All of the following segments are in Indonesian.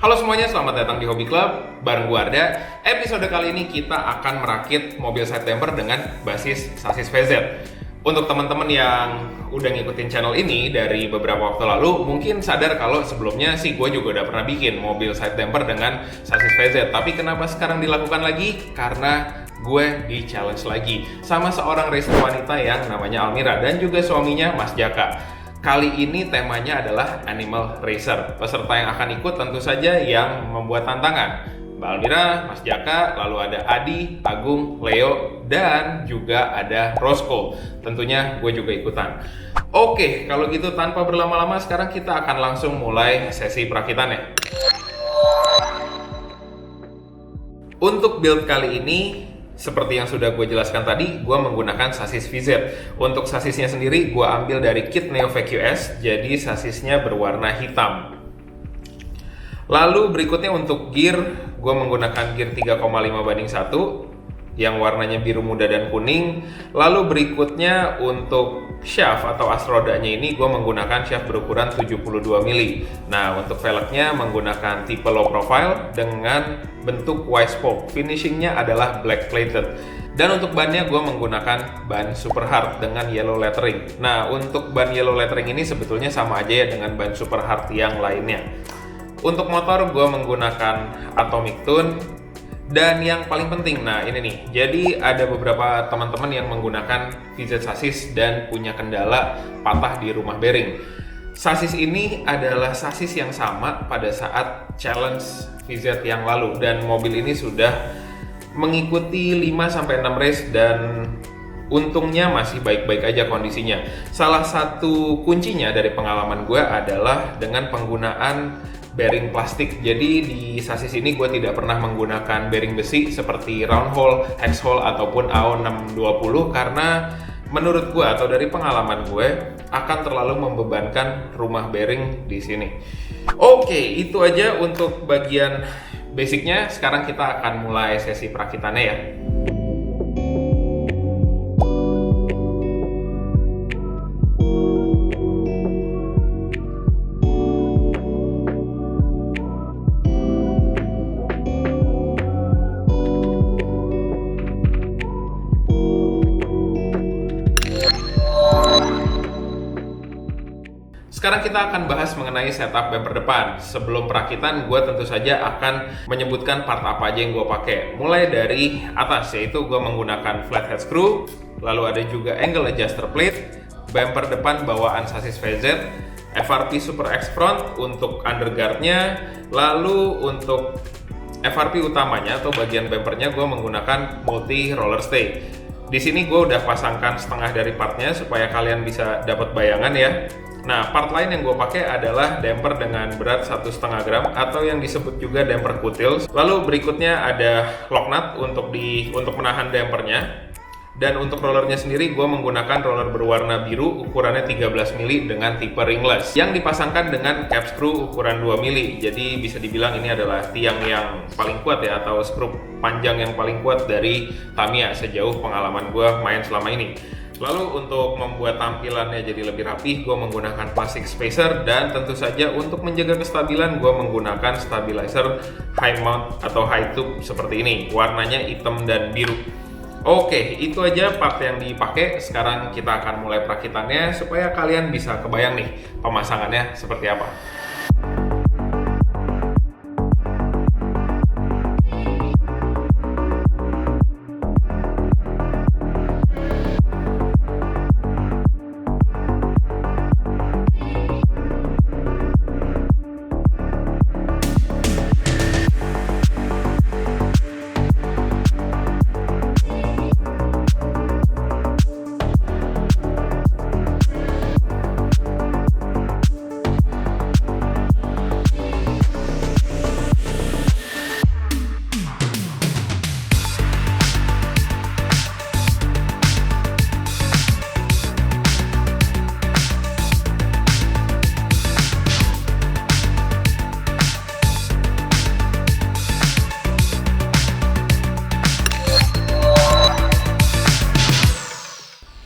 Halo semuanya, selamat datang di Hobby Club bareng gue Arda. Episode kali ini kita akan merakit mobil side damper dengan basis sasis VZ. Untuk teman-teman yang udah ngikutin channel ini dari beberapa waktu lalu, mungkin sadar kalau sebelumnya sih gue juga udah pernah bikin mobil side damper dengan sasis VZ. Tapi kenapa sekarang dilakukan lagi? Karena gue di challenge lagi sama seorang racer wanita yang namanya Almira dan juga suaminya Mas Jaka. Kali ini temanya adalah Animal Racer. Peserta yang akan ikut tentu saja yang membuat tantangan. Mbak Almira, Mas Jaka, lalu ada Adi, Agung, Leo, dan juga ada Rosco. Tentunya gue juga ikutan. Oke, kalau gitu tanpa berlama-lama sekarang kita akan langsung mulai sesi perakitannya. Untuk build kali ini, seperti yang sudah gue jelaskan tadi, gue menggunakan sasis VZ. Untuk sasisnya sendiri, gue ambil dari kit Neo VQS, jadi sasisnya berwarna hitam. Lalu berikutnya untuk gear, gue menggunakan gear 3,5:1, yang warnanya biru muda dan kuning. Lalu berikutnya untuk shaft atau as rodanya ini, gue menggunakan shaft berukuran 72 mili. Nah, untuk velgnya menggunakan tipe low profile dengan bentuk wide spoke. Finishingnya adalah black plated. Dan untuk bannya gue menggunakan ban super hard dengan yellow lettering. Nah, untuk ban yellow lettering ini sebetulnya sama aja ya dengan ban super hard yang lainnya. Untuk motor gue menggunakan atomic tune. Dan yang paling penting, nah ini nih, jadi ada beberapa teman-teman yang menggunakan VZ sasis dan punya kendala patah di rumah bearing. Sasis ini adalah sasis yang sama pada saat challenge VZ yang lalu, dan mobil ini sudah mengikuti 5-6 race dan untungnya masih baik-baik aja kondisinya. Salah satu kuncinya dari pengalaman gue adalah dengan penggunaan bearing plastik. Jadi di sasis ini gue tidak pernah menggunakan bearing besi seperti round hole, hex hole ataupun AO620 karena menurut gue atau dari pengalaman gue akan terlalu membebankan rumah bearing di sini. Oke, itu aja untuk bagian basicnya. Sekarang kita akan mulai sesi perakitannya ya. Sekarang kita akan bahas mengenai setup bumper depan. Sebelum perakitan, gue tentu saja akan menyebutkan part apa aja yang gue pakai. Mulai dari atas, yaitu gue menggunakan flathead screw, lalu ada juga angle adjuster plate, bumper depan bawaan sasis VZ, FRP Super X Front untuk underguardnya, lalu untuk FRP utamanya atau bagian bumpernya gue menggunakan multi roller stay. Di sini gue udah pasangkan setengah dari partnya supaya kalian bisa dapat bayangan ya. Nah, part lain yang gue pakai adalah damper dengan berat 1,5 gram atau yang disebut juga damper kutil. Lalu berikutnya ada lock nut untuk menahan dampernya. Dan untuk rollernya sendiri gue menggunakan roller berwarna biru ukurannya 13 mili dengan tipe ringless yang dipasangkan dengan cap screw ukuran 2 mili. Jadi bisa dibilang ini adalah tiang yang paling kuat ya, atau skrup panjang yang paling kuat dari Tamiya sejauh pengalaman gue main selama ini. Lalu untuk membuat tampilannya jadi lebih rapih, gue menggunakan plastic spacer, dan tentu saja untuk menjaga kestabilan gue menggunakan stabilizer high mount atau high tube seperti ini, warnanya hitam dan biru. Oke, itu aja part yang dipakai. Sekarang kita akan mulai perakitannya supaya kalian bisa kebayang nih pemasangannya seperti apa.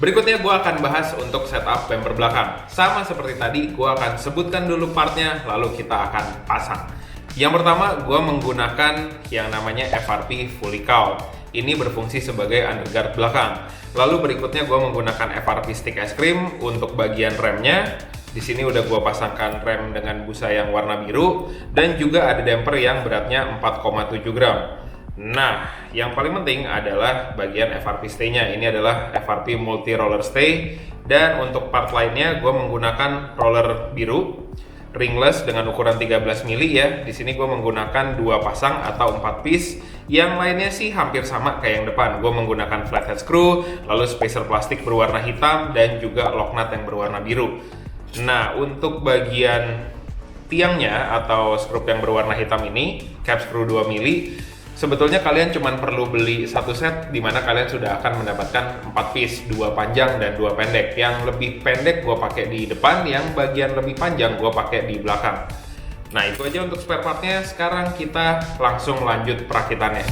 Berikutnya gue akan bahas untuk setup bumper belakang. Sama seperti tadi, gue akan sebutkan dulu partnya, lalu kita akan pasang. Yang pertama, gue menggunakan yang namanya FRP Fully Count. Ini berfungsi sebagai underguard belakang. Lalu berikutnya gue menggunakan FRP Stick Es Krim untuk bagian remnya. Di sini udah gue pasangkan rem dengan busa yang warna biru dan juga ada damper yang beratnya 4,7 gram. Nah, yang paling penting adalah bagian FRP stay-nya. Ini adalah FRP Multi Roller Stay dan untuk part lainnya gue menggunakan roller biru ringless dengan ukuran 13 mili ya. Di sini gue menggunakan 2 pasang atau 4 piece. Yang lainnya sih hampir sama kayak yang depan. Gue menggunakan flathead screw, lalu spacer plastik berwarna hitam dan juga lock nut yang berwarna biru. Nah, untuk bagian tiangnya atau skrup yang berwarna hitam ini, cap screw 2 mili, sebetulnya kalian cuma perlu beli satu set di mana kalian sudah akan mendapatkan 4 piece, 2 panjang dan 2 pendek. Yang lebih pendek gue pakai di depan, yang bagian lebih panjang gue pakai di belakang. Nah, itu aja untuk spare partnya. Sekarang kita langsung lanjut perakitannya.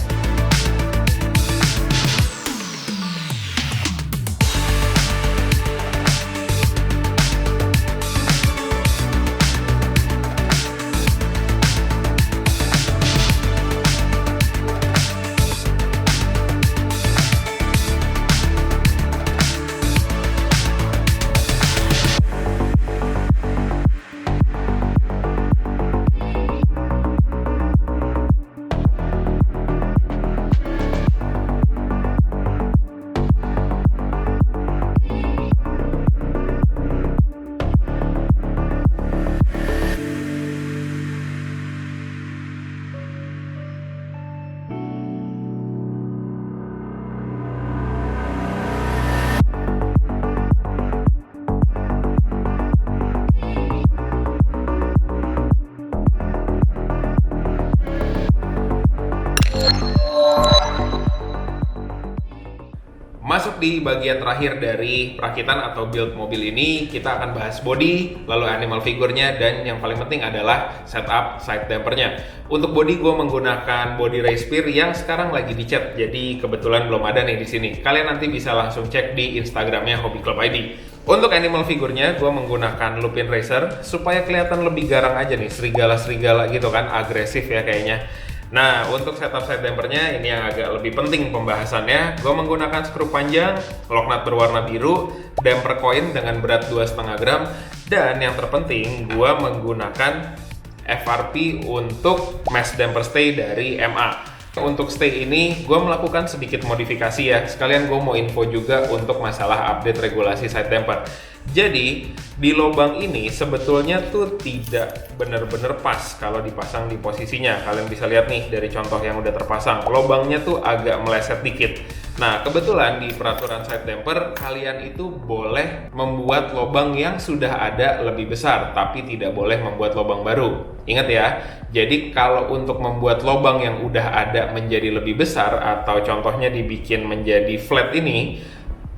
Masuk di bagian terakhir dari perakitan atau build mobil ini, kita akan bahas body, lalu animal figurnya, dan yang paling penting adalah setup side dampernya. Untuk body gue menggunakan body race spear yang sekarang lagi dicat, jadi kebetulan belum ada nih di sini. Kalian nanti bisa langsung cek di Instagramnya Hobby Club ID. Untuk animal figurnya, gue menggunakan Lupin Racer supaya kelihatan lebih garang aja nih, serigala-serigala gitu kan, agresif ya kayaknya. Nah, untuk setup side dampernya ini yang agak lebih penting pembahasannya. Gue menggunakan skrup panjang, lock nut berwarna biru, damper koin dengan berat 2,5 gram, dan yang terpenting gue menggunakan FRP untuk mesh damper stay dari MA. Untuk stay ini gue melakukan sedikit modifikasi ya. Sekalian gue mau info juga untuk masalah update regulasi side damper. Jadi di lubang ini sebetulnya tuh tidak benar-benar pas kalau dipasang di posisinya. Kalian bisa lihat nih dari contoh yang udah terpasang, lubangnya tuh agak meleset dikit. Nah, kebetulan di peraturan side damper kalian itu boleh membuat lubang yang sudah ada lebih besar, tapi tidak boleh membuat lubang baru. Ingat ya, jadi kalau untuk membuat lubang yang udah ada menjadi lebih besar atau contohnya dibikin menjadi flat ini,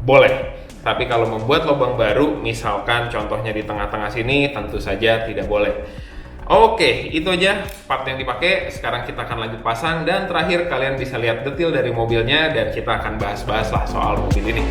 boleh. Tapi kalau membuat lubang baru, misalkan contohnya di tengah-tengah sini, tentu saja tidak boleh. Oke, itu aja part yang dipakai. Sekarang kita akan lanjut pasang, dan terakhir kalian bisa lihat detail dari mobilnya, dan kita akan bahas-bahas lah soal mobil ini.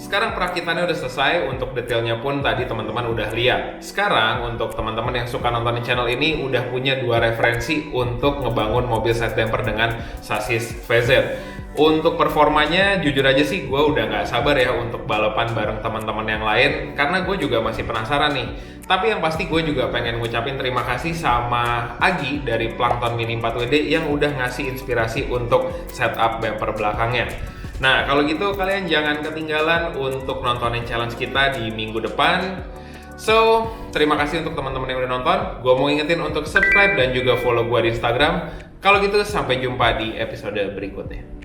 Sekarang perakitannya udah selesai, untuk detailnya pun tadi teman-teman udah lihat. Sekarang untuk teman-teman yang suka nontonin channel ini udah punya 2 referensi untuk ngebangun mobil side damper dengan sasis VZ. Untuk performanya, jujur aja sih gue udah nggak sabar ya untuk balapan bareng teman-teman yang lain, karena gue juga masih penasaran nih. Tapi yang pasti gue juga pengen ngucapin terima kasih sama Agi dari Plankton Mini 4WD yang udah ngasih inspirasi untuk setup bumper belakangnya. Nah, kalau gitu kalian jangan ketinggalan untuk nontonin challenge kita di minggu depan. So, terima kasih untuk teman-teman yang udah nonton. Gue mau ingetin untuk subscribe dan juga follow gue di Instagram. Kalau gitu, sampai jumpa di episode berikutnya.